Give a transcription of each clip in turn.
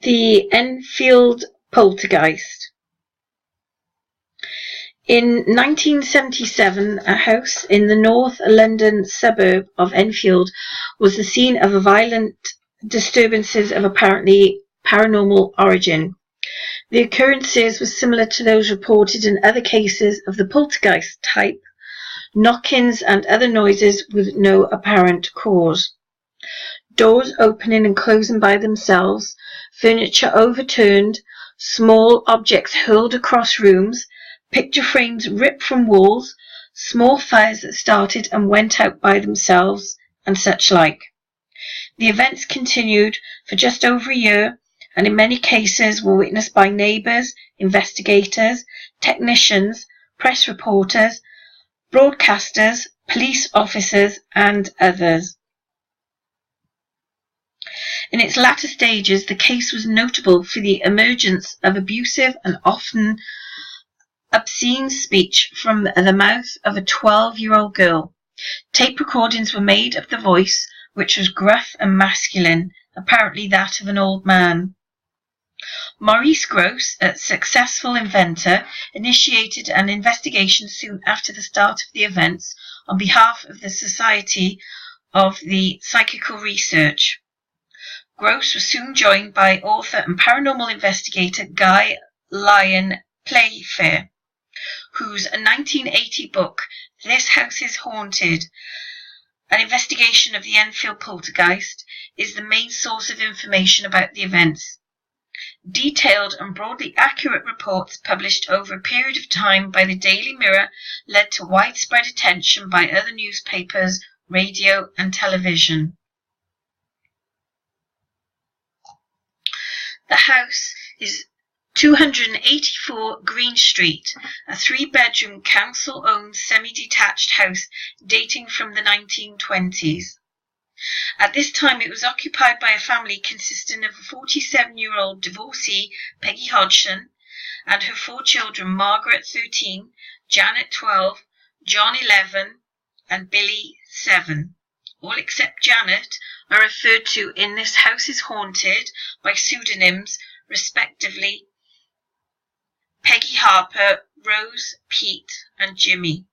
The Enfield Poltergeist. In 1977, a house in the North London suburb of Enfield was the scene of violent disturbances of apparently paranormal origin. The occurrences were similar to those reported in other cases of the poltergeist type, knock-ins and other noises with no apparent cause. Doors opening and closing by themselves, furniture overturned, small objects hurled across rooms, picture frames ripped from walls, small fires that started and went out by themselves, and such like. The events continued for just over a year, and in many cases were witnessed by neighbours, investigators, technicians, press reporters, broadcasters, police officers, and others. In its latter stages, the case was notable for the emergence of abusive and often obscene speech from the mouth of a 12-year-old girl. Tape recordings were made of the voice, which was gruff and masculine, apparently that of an old man. Maurice Grosse, a successful inventor, initiated an investigation soon after the start of the events on behalf of the Society of the Psychical Research. Grosse was soon joined by author and paranormal investigator Guy Lyon Playfair, whose 1980 book, This House is Haunted, an investigation of the Enfield Poltergeist, is the main source of information about the events. Detailed and broadly accurate reports published over a period of time by the Daily Mirror led to widespread attention by other newspapers, radio and television. The house is 284 Green Street, a 3-bedroom council-owned semi-detached house dating from the 1920s. At this time it was occupied by a family consisting of a 47-year-old divorcee, Peggy Hodgson, and her 4 children, Margaret 13, Janet 12, John 11, and Billy 7. All except Janet are referred to in This House is Haunted by pseudonyms, respectively, Peggy Harper, Rose, Pete, and Jimmy.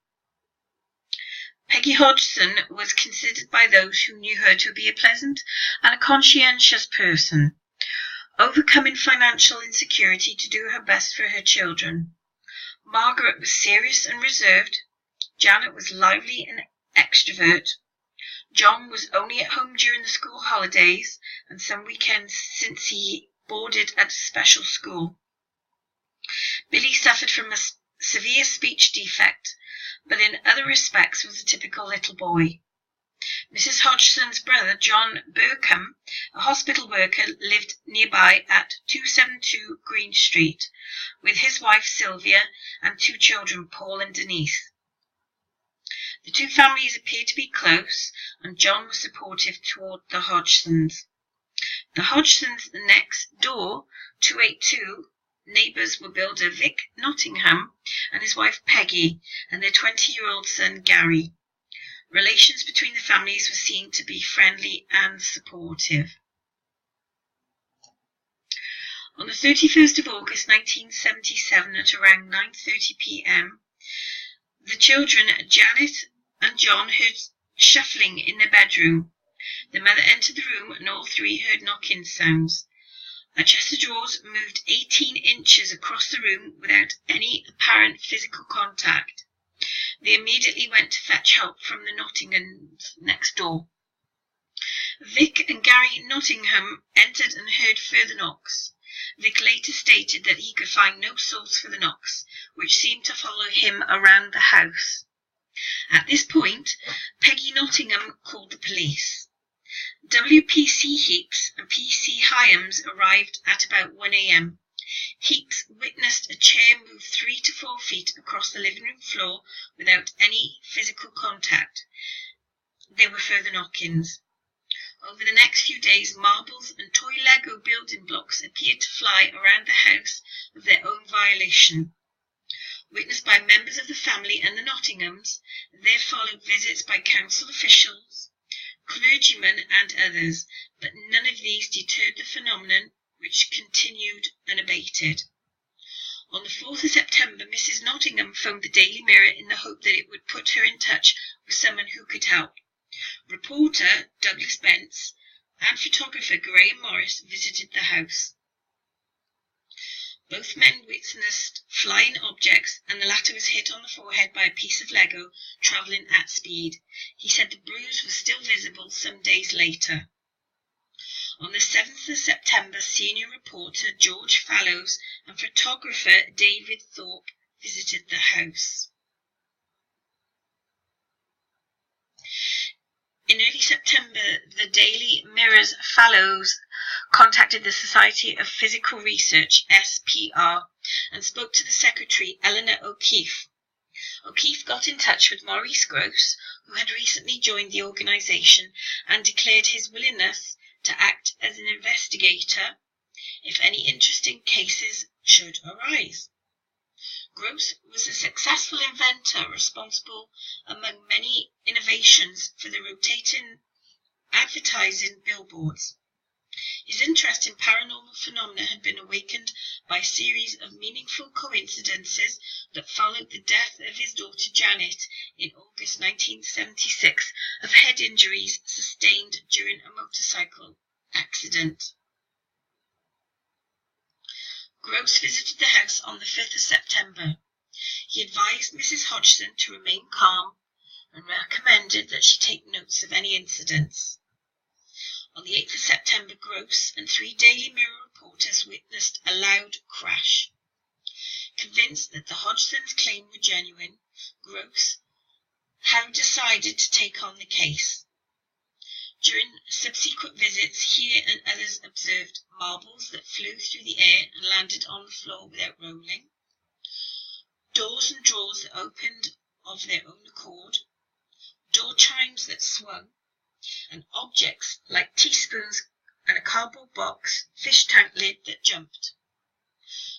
Peggy Hodgson was considered by those who knew her to be a pleasant and a conscientious person, overcoming financial insecurity to do her best for her children. Margaret was serious and reserved. Janet was lively and extrovert. John was only at home during the school holidays and some weekends since he boarded at a special school. Billy suffered from a severe speech defect, but in other respects was a typical little boy. Mrs. Hodgson's brother, John Burkham, a hospital worker, lived nearby at 272 Green Street, with his wife Sylvia and 2 children, Paul and Denise. The 2 families appeared to be close, and John was supportive toward the Hodgsons. The Hodgsons next door, 282, neighbours were builder Vic Nottingham and his wife Peggy and their 20-year-old son Gary. Relations between the families were seen to be friendly and supportive. On the 31st of August 1977 at around 9:30 p.m, the children, Janet and John, heard shuffling in their bedroom. The mother entered the room and all 3 heard knock-in sounds. A chest of drawers moved 18 inches across the room without any apparent physical contact. They immediately went to fetch help from the Nottinghams next door. Vic and Gary Nottingham entered and heard further knocks. Vic later stated that he could find no source for the knocks, which seemed to follow him around the house. At this point, Peggy Nottingham called the police. WPC Heaps and PC Hyams arrived at about 1 a.m. Heaps witnessed a chair move 3 to 4 feet across the living room floor without any physical contact. There were further knock-ins. Over the next few days, marbles and toy Lego building blocks appeared to fly around the house of their own violation. Witnessed by members of the family and the Nottinghams, there followed visits by council officials, clergymen and others, but none of these deterred the phenomenon which continued unabated. On the 4th of September, Mrs. Nottingham phoned the Daily Mirror in the hope that it would put her in touch with someone who could help. Reporter Douglas Bence and photographer Graham Morris visited the house. Both men witnessed flying objects, and the latter was hit on the forehead by a piece of Lego travelling at speed. He said the bruise was still visible some days later. On the 7th of September, senior reporter George Fallows and photographer David Thorpe visited the house. In early September, the Daily Mirror's Fallows contacted the Society of Physical Research, SPR, and spoke to the secretary, Eleanor O'Keefe. O'Keefe got in touch with Maurice Gross, who had recently joined the organisation, and declared his willingness to act as an investigator if any interesting cases should arise. Gross was a successful inventor responsible, among many innovations, for the rotating advertising billboards. His interest in paranormal phenomena had been awakened by a series of meaningful coincidences that followed the death of his daughter Janet in August 1976 of head injuries sustained during a motorcycle accident. Gross visited the house on the 5th of September. He advised Mrs. Hodgson to remain calm and recommended that she take notes of any incidents. On the 8th of September, Gross and 3 Daily Mirror reporters witnessed a loud crash. Convinced that the Hodgsons' claim were genuine, Gross had decided to take on the case. During subsequent visits, he and others observed marbles that flew through the air and landed on the floor without rolling, doors and drawers that opened of their own accord, door chimes that swung, and objects like teaspoons and a cardboard box, fish tank lid that jumped.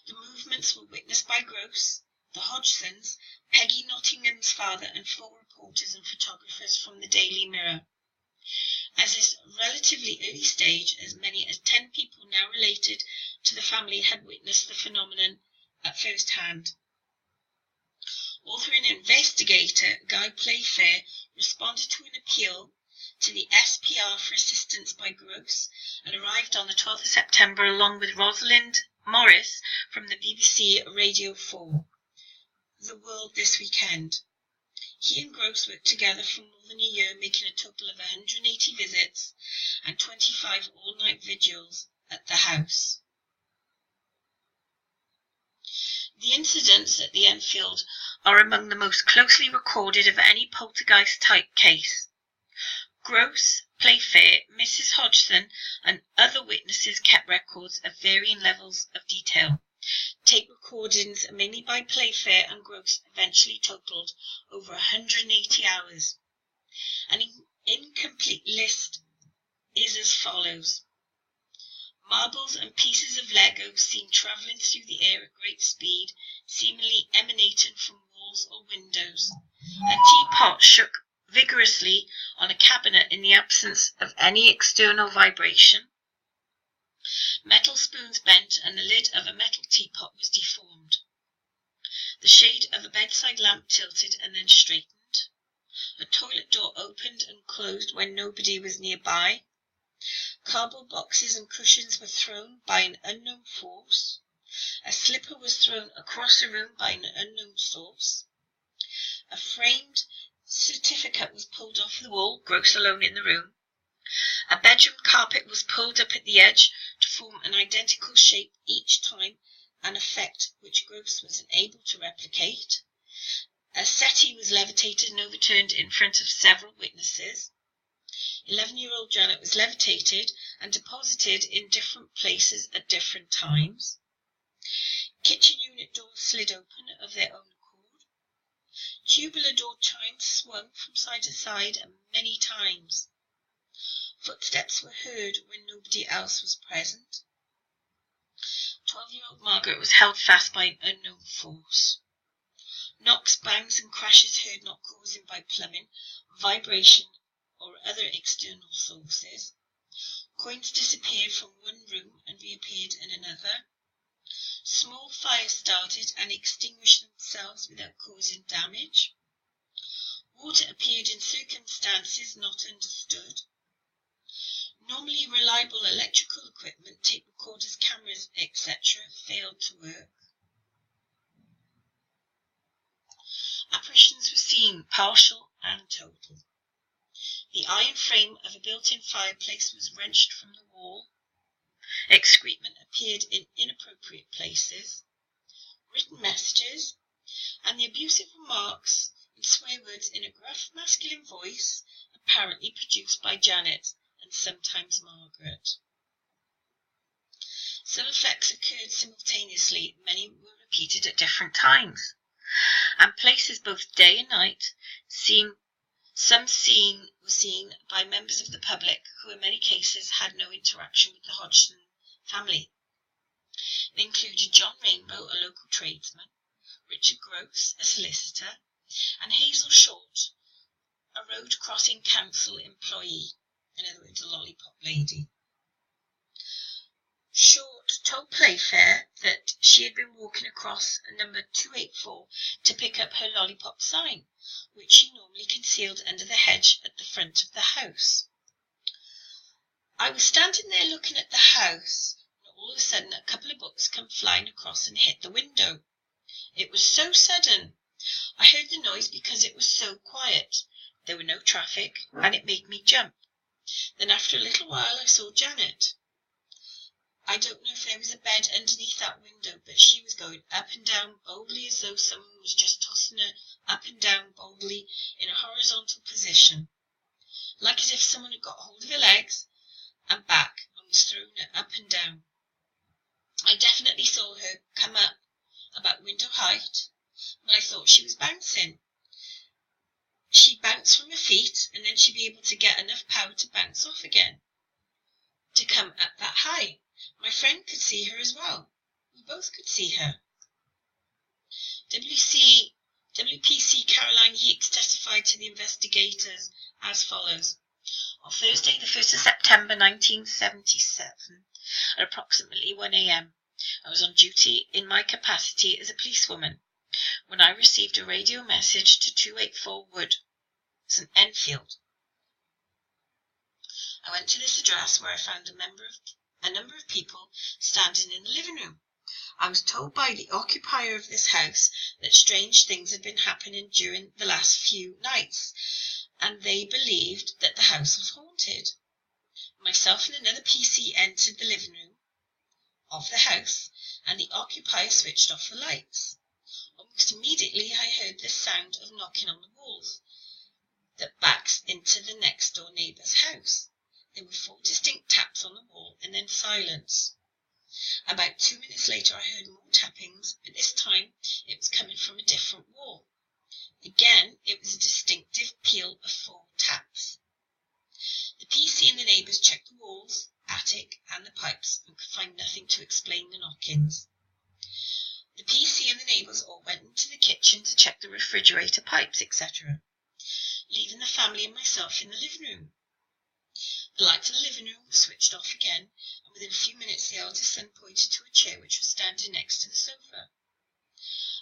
The movements were witnessed by Gross, the Hodgsons, Peggy Nottingham's father, and 4 reporters and photographers from the Daily Mirror. At this relatively early stage, as many as 10 people now related to the family had witnessed the phenomenon at first hand. Author and investigator Guy Playfair responded to an appeal to the SPR for assistance by Gross and arrived on the 12th of September along with Rosalind Morris from the BBC Radio 4. The World This Weekend. He and Gross worked together for more than a year, making a total of 180 visits and 25 all-night vigils at the house. The incidents at the Enfield are among the most closely recorded of any poltergeist-type case. Gross, Playfair, Mrs. Hodgson, and other witnesses kept records of varying levels of detail. Tape recordings, mainly by Playfair and Gross, eventually totaled over 180 hours. An incomplete list is as follows. Marbles and pieces of Lego seen travelling through the air at great speed, seemingly emanating from walls or windows. A teapot shook vigorously on a cabinet in the absence of any external vibration. Metal spoons bent and the lid of a metal teapot was deformed. The shade of a bedside lamp tilted and then straightened. A toilet door opened and closed when nobody was nearby. Cardboard boxes and cushions were thrown by an unknown force. A slipper was thrown across the room by an unknown source. A framed certificate was pulled off the wall, Gross alone in the room. A bedroom carpet was pulled up at the edge to form an identical shape each time, an effect which Gross was unable to replicate. A settee was levitated and overturned in front of several witnesses. 11-year-old Janet was levitated and deposited in different places at different times. Kitchen unit doors slid open of their own accord. Tubular door chimes swung from side to side many times. Footsteps were heard when nobody else was present. 12-year-old Margaret was held fast by an unknown force. Knocks, bangs and crashes heard not caused by plumbing, vibration or other external sources. Coins disappeared from one room and reappeared fires started and extinguished themselves without causing damage. Water appeared in circumstances not understood. Normally reliable electrical equipment, tape recorders, cameras, etc. failed to work. Apparitions were seen, partial and total. The iron frame of a built-in fireplace was wrenched from the wall. Excrement appeared in inappropriate places. Written messages and the abusive remarks and swear words in a gruff masculine voice, apparently produced by Janet and sometimes Margaret. Some effects occurred simultaneously, many were repeated at different times, and places both day and night. Some were seen by members of the public who in many cases had no interaction with the Hodgson family. They included John Rainbow, a local tradesman, Richard Gross, a solicitor, and Hazel Short, a road crossing council employee, in other words, a lollipop lady. Short told Playfair that she had been walking across number 284 to pick up her lollipop sign, which she normally concealed under the hedge at the front of the house. I was standing there looking at the house, and all of a sudden a couple of books come flying across and hit the window. It was so sudden. I heard the noise because it was so quiet. There were no traffic, and it made me jump. Then after a little while I saw Janet. I don't know if there was a bed underneath that window, but she was going up and down boldly as though someone was just tossing her up and down boldly in a horizontal position, like as if someone had got hold of her legs and back and was throwing her up and down. I definitely saw her come up about window height, and I thought she was bouncing. She'd bounce from her feet, and then she'd be able to get enough power to bounce off again, to come up that high. My friend could see her as well. We both could see her. WPC Caroline Heeks testified to the investigators as follows. On Thursday, the 1st of September 1977, at approximately 1 a.m., I was on duty in my capacity as a policewoman when I received a radio message to 284 Wood, St. Enfield. I went to this address where I found a number of people standing in the living room. I was told by the occupier of this house that strange things had been happening during the last few nights, and they believed that the house was haunted. Myself and another PC entered the living room of the house, and the occupier switched off the lights. Almost immediately I heard the sound of knocking on the walls that backs into the next door neighbour's house. There were 4 distinct taps on the wall and then silence. About 2 minutes later I heard more tappings, but this time it was coming from a different wall. Again, it was a distinctive peal of 4 taps. The PC and the neighbours checked the walls, attic and the pipes and could find nothing to explain the knockings. The PC and the neighbours all went into the kitchen to check the refrigerator pipes, etc., leaving the family and myself in the living room. The lights in the living room were switched off again, and within a few minutes the eldest son pointed to a chair which was standing next to the sofa.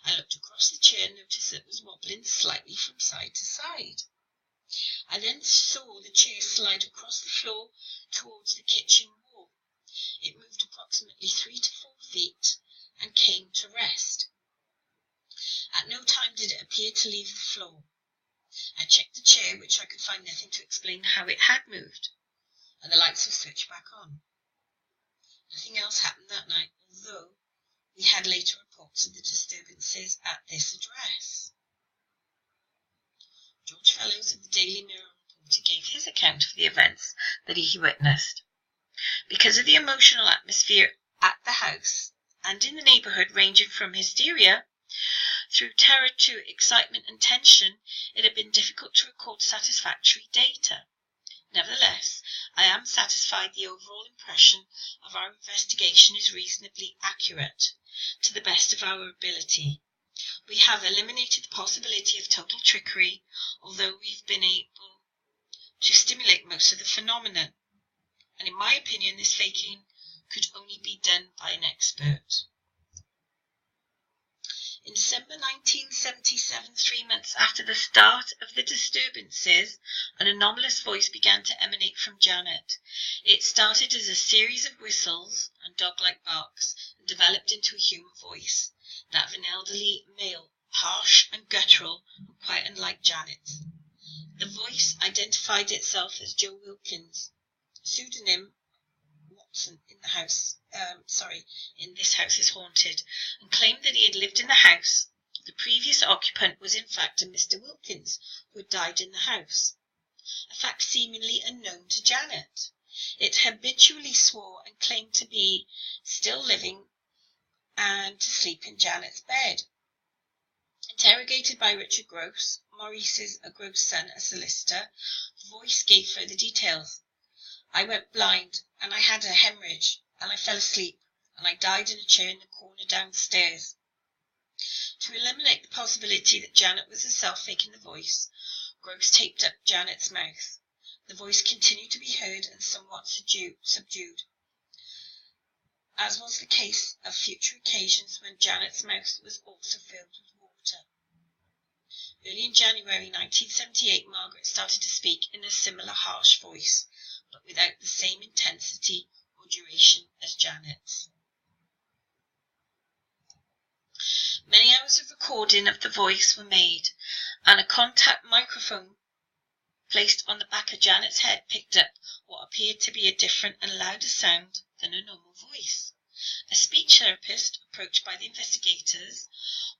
I looked across the chair and noticed that it was wobbling slightly from side to side. I then saw the chair slide across the floor towards the kitchen wall. It moved approximately 3 to 4 feet and came to rest. At no time did it appear to leave the floor. I checked the chair, which I could find nothing to explain how it had moved, and the lights were switched back on. Nothing else happened that night, although we had later reports of the disturbances at this address. George Fellows of the Daily Mirror reporter gave his account of the events that he witnessed. Because of the emotional atmosphere at the house and in the neighbourhood, ranging from hysteria through terror to excitement and tension, it had been difficult to record satisfactory data. Nevertheless, I am satisfied the overall impression of our investigation is reasonably accurate, to the best of our ability. We have eliminated the possibility of total trickery, although we've been able to stimulate most of the phenomenon, and in my opinion this faking could only be done by an expert. In December 1977, 3 months after the start of the disturbances, an anomalous voice began to emanate from Janet. It started as a series of whistles and dog-like barks and developed into a human voice, that of an elderly male, harsh and guttural, and quite unlike Janet's. The voice identified itself as Joe Wilkins, pseudonym Watson in This House is Haunted, and claimed that he had lived in the house. The previous occupant was in fact a Mr. Wilkins, who had died in the house, a fact seemingly unknown to Janet. It habitually swore and claimed to be still living and to sleep in Janet's bed. Interrogated by Richard Gross, Maurice's Gross' son, a solicitor, the voice gave further details. I went blind, and I had a hemorrhage, and I fell asleep, and I died in a chair in the corner downstairs. To eliminate the possibility that Janet was herself faking the voice, Gross taped up Janet's mouth. The voice continued to be heard and somewhat subdued, as was the case of future occasions when Janet's mouth was also filled with water. Early in January 1978, Margaret started to speak in a similar harsh voice, but without the same intensity or duration as Janet's. Many hours of recording of the voice were made, and a contact microphone placed on the back of Janet's head picked up what appeared to be a different and louder sound than a normal voice. A speech therapist, approached by the investigators,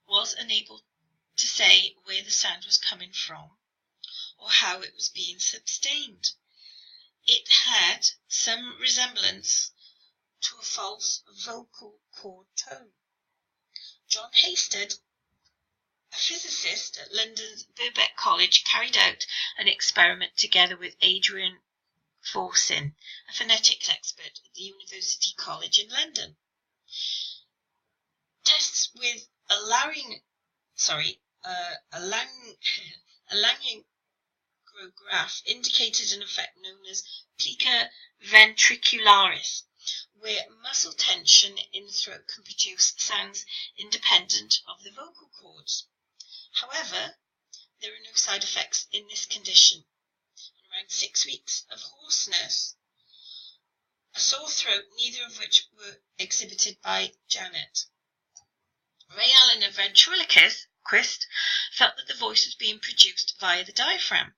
was unable to say where the sound was coming from or how it was being sustained. It had some resemblance to a false vocal cord tone. John Hasted, a physicist at London's Birkbeck College, carried out an experiment together with Adrian Forsin, a phonetics expert at the University College in London. Tests with a laryngograph indicated an effect known as plica ventricularis, where muscle tension in the throat can produce sounds independent of the vocal cords. However, there are no side effects in this condition. Around 6 weeks of hoarseness, a sore throat, neither of which were exhibited by Janet. Ray Allen, a ventriloquist, felt that the voice was being produced via the diaphragm,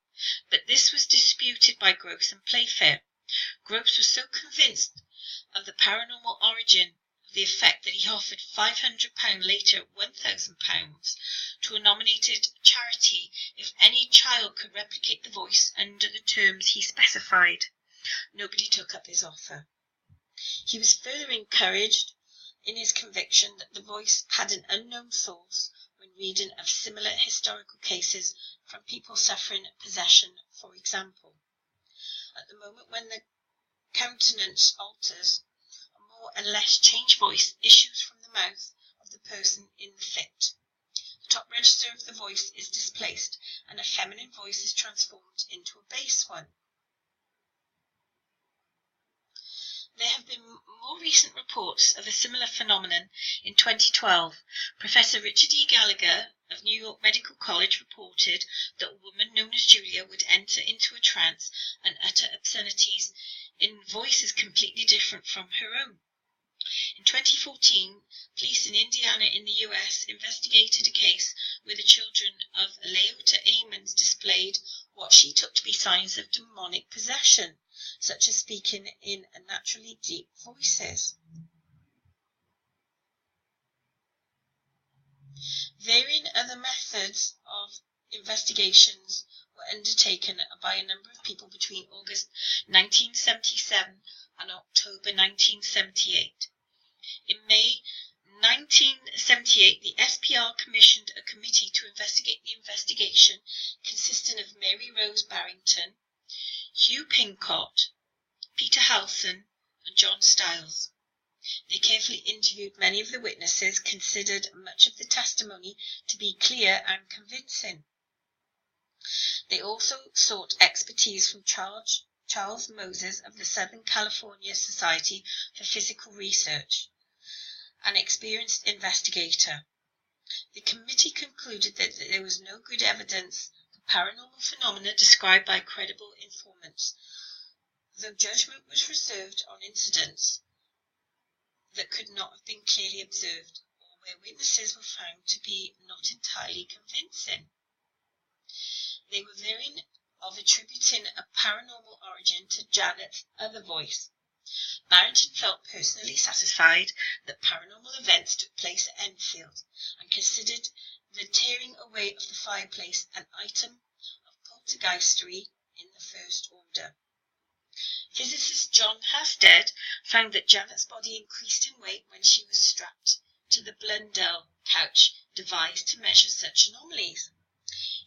but this was disputed by Gross and Playfair. Gross was so convinced of the paranormal origin of the effect that he offered £500, later £1,000, to a nominated charity if any child could replicate the voice under the terms he specified. Nobody took up his offer. He was further encouraged in his conviction that the voice had an unknown source when reading of similar historical cases from people suffering possession, for example. At the moment when the countenance alters, a more and less changed voice issues from the mouth of the person in the fit. The top register of the voice is displaced, and a feminine voice is transformed into a bass one. There have been more recent reports of a similar phenomenon. In 2012, Professor Richard E. Gallagher of New York Medical College reported that a woman known as Julia would enter into a trance and utter obscenities in voices completely different from her own. In 2014, police in Indiana in the US investigated a case where the children of Leota Amons displayed what she took to be signs of demonic possession, such as speaking in unnaturally deep voices. Varying other methods of investigations were undertaken by a number of people between August 1977 and October 1978. In May 1978, the SPR commissioned a committee to investigate the investigation, consisting of Mary Rose Barrington, Hugh Pincott, Peter Halson, and John Stiles. They carefully interviewed many of the witnesses, considered much of the testimony to be clear and convincing. They also sought expertise from Charles Moses of the Southern California Society for Physical Research, an experienced investigator. The committee concluded that there was no good evidence for paranormal phenomena described by credible informants, though judgment was reserved on incidents that could not have been clearly observed or where witnesses were found to be not entirely convincing. They were wary of attributing a paranormal origin to Janet's other voice. Barrington felt personally satisfied that paranormal events took place at Enfield and considered the tearing away of the fireplace an item of poltergeistery in the first order. Physicist John Halstead found that Janet's body increased in weight when she was strapped to the Blundell couch devised to measure such anomalies.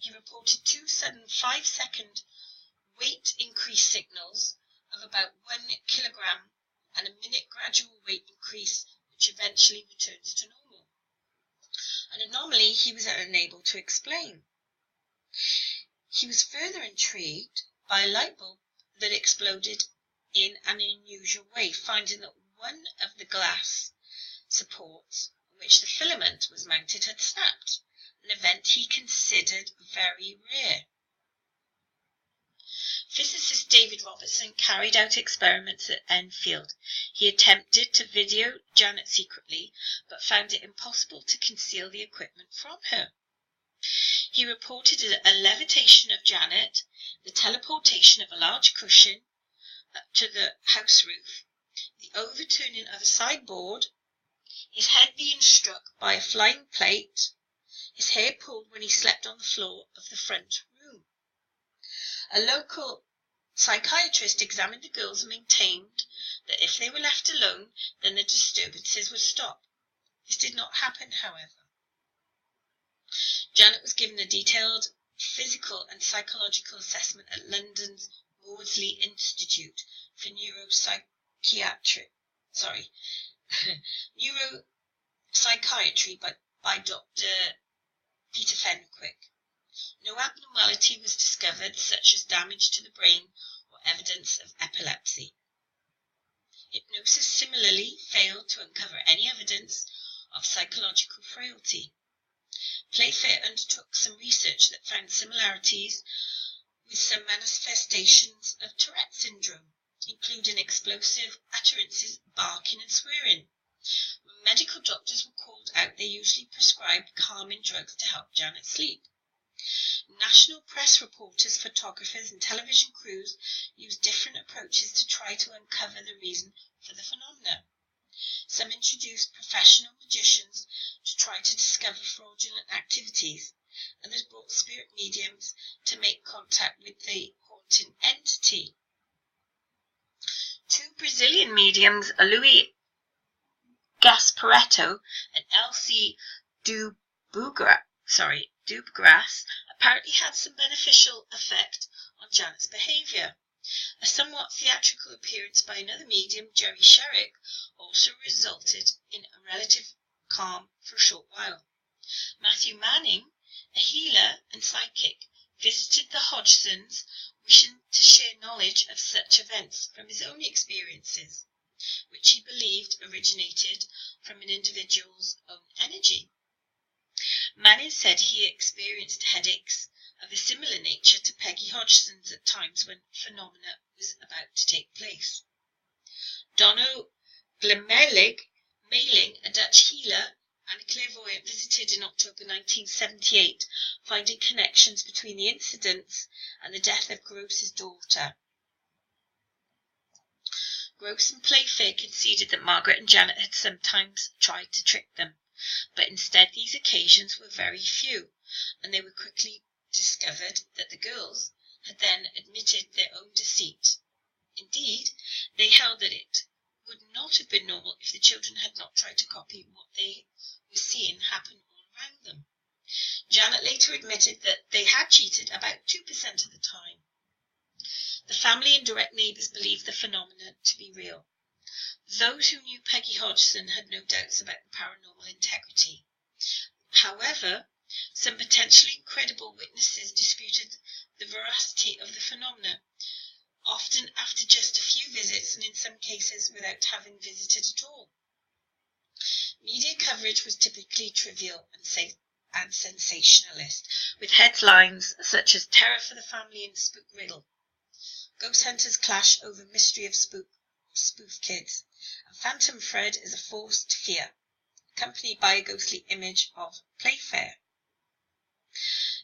He reported 2 sudden 5-second weight increase signals of about 1 kilogram and a minute gradual weight increase which eventually returns to normal. An anomaly he was unable to explain. He was further intrigued by a light bulb that exploded in an unusual way, finding that one of the glass supports on which the filament was mounted had snapped, an event he considered very rare. Physicist David Robertson carried out experiments at Enfield. He attempted to video Janet secretly, but found it impossible to conceal the equipment from her. He reported a levitation of Janet, the teleportation of a large cushion up to the house roof, the overturning of a sideboard, his head being struck by a flying plate, his hair pulled when he slept on the floor of the front room. A local psychiatrist examined the girls and maintained that if they were left alone, then the disturbances would stop. This did not happen, however. Janet was given a detailed physical and psychological assessment at London's Maudsley Institute for neuropsychiatry by Dr. Peter Fenwick. No abnormality was discovered, such as damage to the brain or evidence of epilepsy. Hypnosis similarly failed to uncover any evidence of psychological frailty. Playfair undertook some research that found similarities with some manifestations of Tourette syndrome, including explosive utterances, barking and swearing. When medical doctors were called out, they usually prescribed calming drugs to help Janet sleep. National press reporters, photographers and television crews used different approaches to try to uncover the reason for the phenomena. Some introduced professional magicians to try to discover fraudulent activities. Others brought spirit mediums to make contact with the haunting entity. 2 Brazilian mediums, Louis Gasparetto and Elsie Dubugras, apparently had some beneficial effect on Janet's behaviour. A somewhat theatrical appearance by another medium, Jerry Sherrick, also resulted in a relative calm for a short while. Matthew Manning, a healer and psychic, visited the Hodgsons, wishing to share knowledge of such events from his own experiences, which he believed originated from an individual's own energy. Manning said he experienced headaches of a similar nature to Peggy Hodgson's at times when phenomena was about to take place. Donno Glemeling, a Dutch healer and a clairvoyant, visited in October 1978, finding connections between the incidents and the death of Gross's daughter. Gross and Playfair conceded that Margaret and Janet had sometimes tried to trick them, but instead these occasions were very few, and they were quickly discovered that the girls had then admitted their own deceit. Indeed, they held that it would not have been normal if the children had not tried to copy what they were seeing happen all around them. Janet later admitted that they had cheated about 2% of the time. The family and direct neighbours believed the phenomena to be real. Those who knew Peggy Hodgson had no doubts about the paranormal integrity. However, some potentially incredible witnesses disputed the veracity of the phenomena, often after just a few visits and in some cases without having visited at all. Media coverage was typically trivial and and sensationalist, with headlines such as Terror for the Family and Spook Riddle. Ghost hunters clash over mystery of spoof kids. And Phantom Fred is a force to fear, accompanied by a ghostly image of Playfair.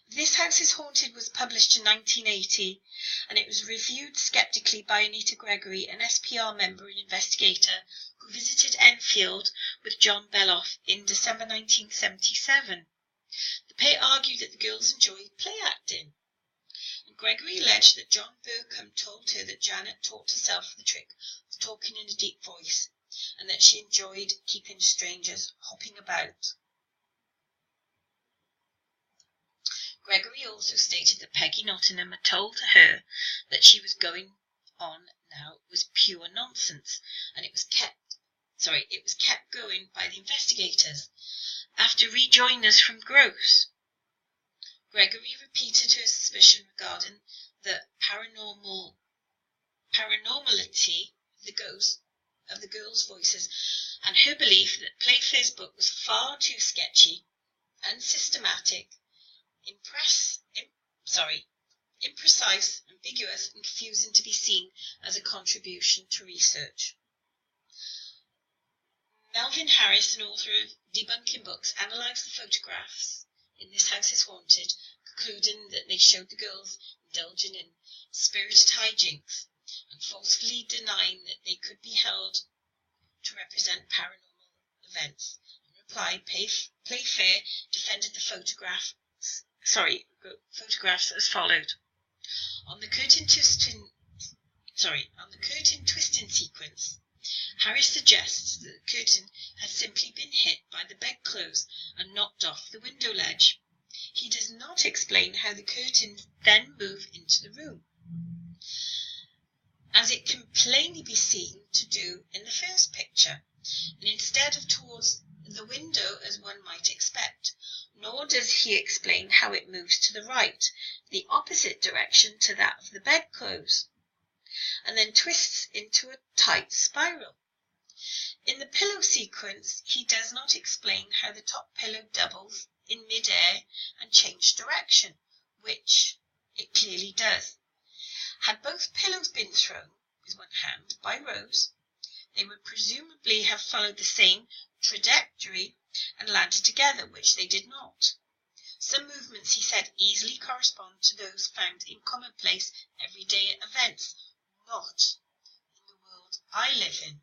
This House is Haunted was published in 1980, and it was reviewed sceptically by Anita Gregory, an SPR member and investigator who visited Enfield with John Beloff in December 1977. The pair argued that the girls enjoyed play acting, and Gregory alleged that John Burkham told her that Janet taught herself the trick of talking in a deep voice, and that she enjoyed keeping strangers hopping about. Gregory also stated that Peggy Nottingham had told her that she was going on now was pure nonsense, and it was kept going by the investigators after rejoiners from Gross. Gregory repeated her suspicion regarding the paranormality of the girls' voices, and her belief that Playfair's book was far too sketchy, unsystematic, imprecise, ambiguous, and confusing to be seen as a contribution to research. Melvin Harris, an author of debunking books, analysed the photographs in This House is Haunted, concluding that they showed the girls indulging in spirited hijinks and falsely denying that they could be held to represent paranormal events. In reply, Playfair defended the photographs as followed. On the curtain twisting sequence, Harris suggests that the curtain had simply been hit by the bedclothes and knocked off the window ledge. He does not explain how the curtains then move into the room, as it can plainly be seen to do in the first picture, and instead of towards the window as one might expect, nor does he explain how it moves to the right, the opposite direction to that of the bedclothes, and then twists into a tight spiral. In the pillow sequence, he does not explain how the top pillow doubles in mid-air and changes direction, which it clearly does. Had both pillows been thrown with one hand by Rose, they would presumably have followed the same trajectory and landed together, which they did not. Some movements, he said, easily correspond to those found in commonplace everyday events, not in the world I live in.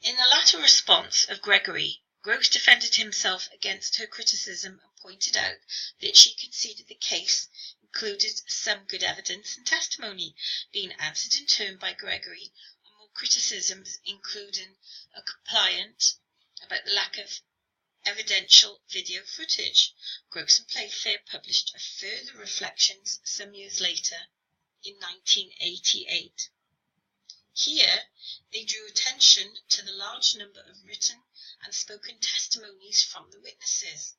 In the latter response of Gregory, Gross defended himself against her criticism and pointed out that she conceded the case included some good evidence and testimony being answered in turn by Gregory, and more criticisms including a complaint about the lack of evidential video footage. Gross and Playfair published a further reflections some years later in 1988. Here they drew attention to the large number of written and spoken testimonies from the witnesses.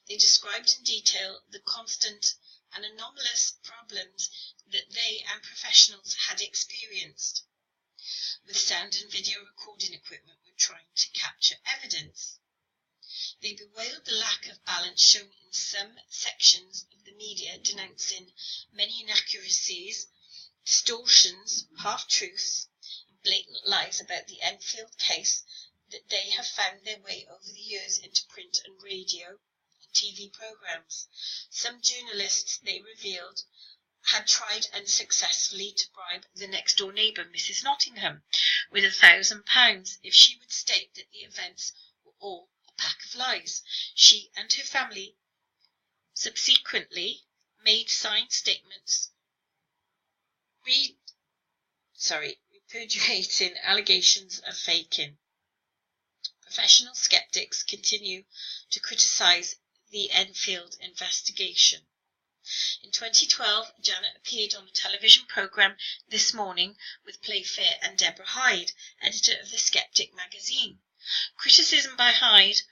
They described in detail the constant and anomalous problems that they and professionals had experienced with sound and video recording equipment when trying to capture evidence. They bewailed the lack of balance shown in some sections of the media, denouncing many inaccuracies, distortions, half-truths, and blatant lies about the Enfield case that they have found their way over the years into print and radio and TV programmes. Some journalists, they revealed, had tried unsuccessfully to bribe the next-door neighbour, Mrs. Nottingham, with £1,000 if she would state that the events were all a pack of lies. She and her family subsequently made signed statements repudiating allegations of faking. Professional skeptics continue to criticise the Enfield investigation. In 2012, Janet appeared on the television programme This Morning with Playfair and Deborah Hyde, editor of The Skeptic magazine. Criticism by Hyde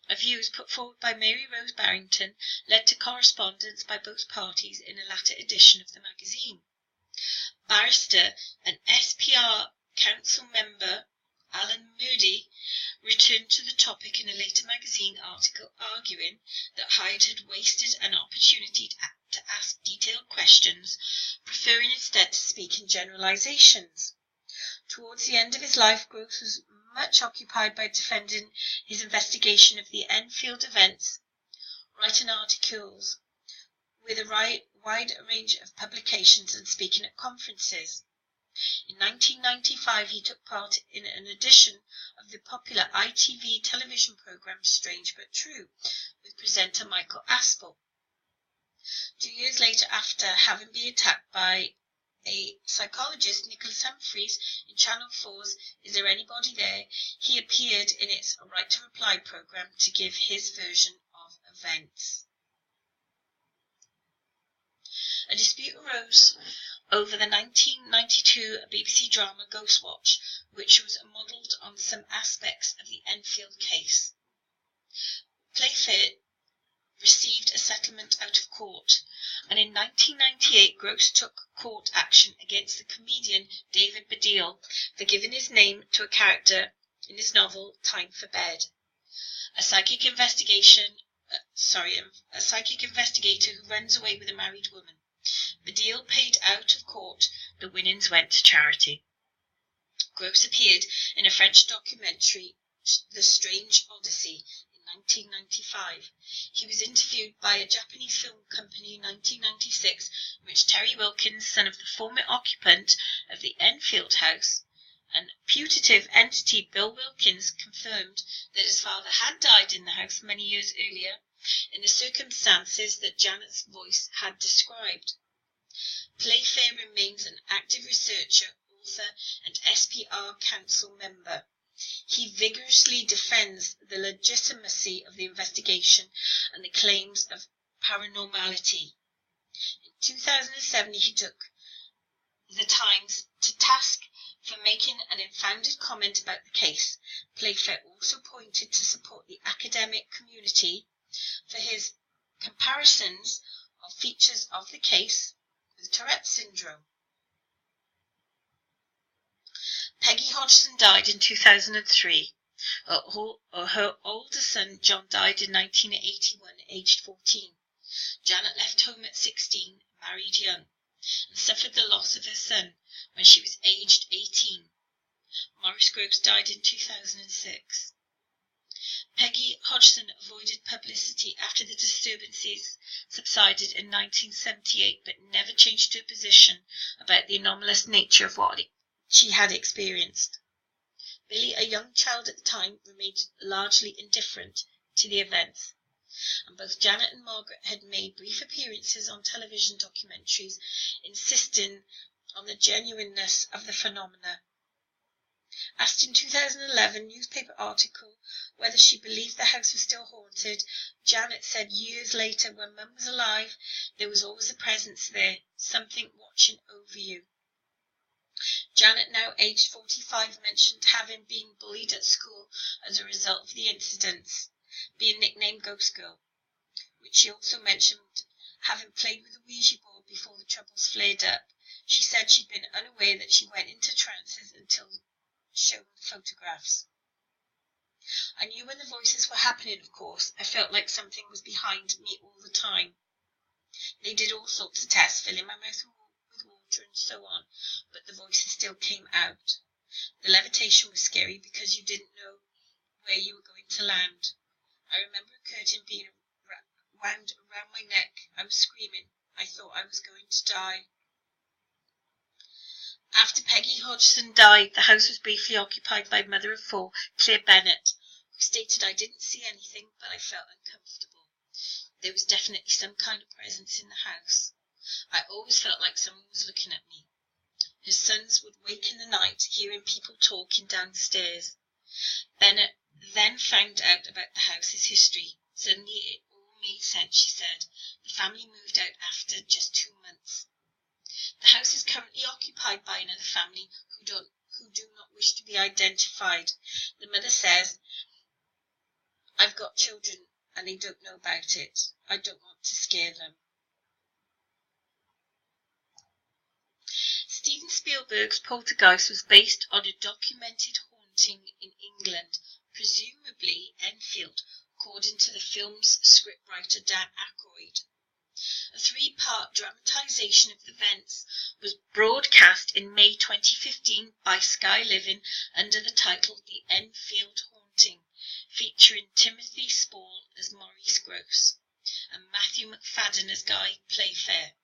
of views put forward by Mary Rose Barrington led to correspondence by both parties in a latter edition of the magazine. Barrister and SPR council member Alan Moody returned to the topic in a later magazine article, arguing that Hyde had wasted an opportunity to ask detailed questions, preferring instead to speak in generalizations. Towards the end of his life, Gross was much occupied by defending his investigation of the Enfield events, writing articles with a wide range of publications and speaking at conferences. In 1995, he took part in an edition of the popular ITV television programme Strange But True with presenter Michael Aspel. 2 years later, after having been attacked by a psychologist, Nicholas Humphreys, in Channel 4's Is There Anybody There?, he appeared in its Right to Reply programme to give his version of events. A dispute arose over the 1992 BBC drama Ghostwatch, which was modelled on some aspects of the Enfield case. Playfair received a settlement out of court, and in 1998 Gross took court action against the comedian David Baddiel for giving his name to a character in his novel Time for Bed. A psychic investigator who runs away with a married woman. Baddiel paid out of court. The winnings went to charity. Gross appeared in a French documentary, The Strange Odyssey, in 1995. He was interviewed by a Japanese film company in 1996, in which Terry Wilkins, son of the former occupant of the Enfield house, and putative entity Bill Wilkins, confirmed that his father had died in the house many years earlier, in the circumstances that Janet's voice had described. Playfair remains an active researcher, author, and SPR Council member. He vigorously defends the legitimacy of the investigation and the claims of paranormality. In 2007, he took the Times to task for making an unfounded comment about the case. Playfair also pointed to support the academic community for his comparisons of features of the case with Tourette's syndrome. Peggy Hodgson died in 2003. Her older son, John, died in 1981, aged 14. Janet left home at 16, married young, and suffered the loss of her son when she was aged 18. Maurice Gross died in 2006. Peggy Hodgson avoided publicity after the disturbances subsided in 1978, but never changed her position about the anomalous nature of what she had experienced. Billy, a young child at the time, remained largely indifferent to the events, and both Janet and Margaret had made brief appearances on television documentaries insisting on the genuineness of the phenomena. Asked in 2011 newspaper article whether she believed the house was still haunted, Janet said years later, when Mum was alive, there was always a presence there, something watching over you. Janet, now aged 45, mentioned having been bullied at school as a result of the incidents, being nicknamed Ghost Girl, which she also mentioned having played with a Ouija board before the troubles flared up. She said she'd been unaware that she went into trances until shown photographs. I knew when the voices were happening, of course. I felt like something was behind me all the time. They did all sorts of tests, filling my mouth with water and so on, but the voices still came out. The levitation was scary because you didn't know where you were going to land. I remember a curtain being wound around my neck. I was screaming. I thought I was going to die. After Peggy Hodgson died, the house was briefly occupied by mother of four, Claire Bennett, who stated, I didn't see anything, but I felt uncomfortable. There was definitely some kind of presence in the house. I always felt like someone was looking at me. Her sons would wake in the night, hearing people talking downstairs. Bennett then found out about the house's history. Suddenly it all made sense, she said. The family moved out after just 2 months. The house is currently occupied by another family who do not wish to be identified. The mother says, I've got children and they don't know about it. I don't want to scare them. Steven Spielberg's Poltergeist was based on a documented haunting Haunting in England, presumably Enfield, according to the film's scriptwriter Dan Aykroyd. A three-part dramatisation of the events was broadcast in May 2015 by Sky Living under the title The Enfield Haunting, featuring Timothy Spall as Maurice Grosse and Matthew McFadden as Guy Playfair.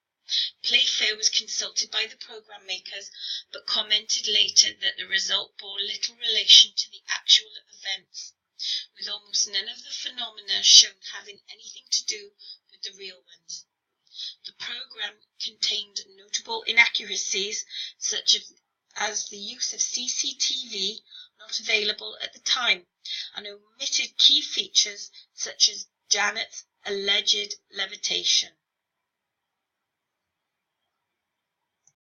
Playfair was consulted by the programme makers, but commented later that the result bore little relation to the actual events, with almost none of the phenomena shown having anything to do with the real ones. The programme contained notable inaccuracies, such as the use of CCTV not available at the time, and omitted key features such as Janet's alleged levitation.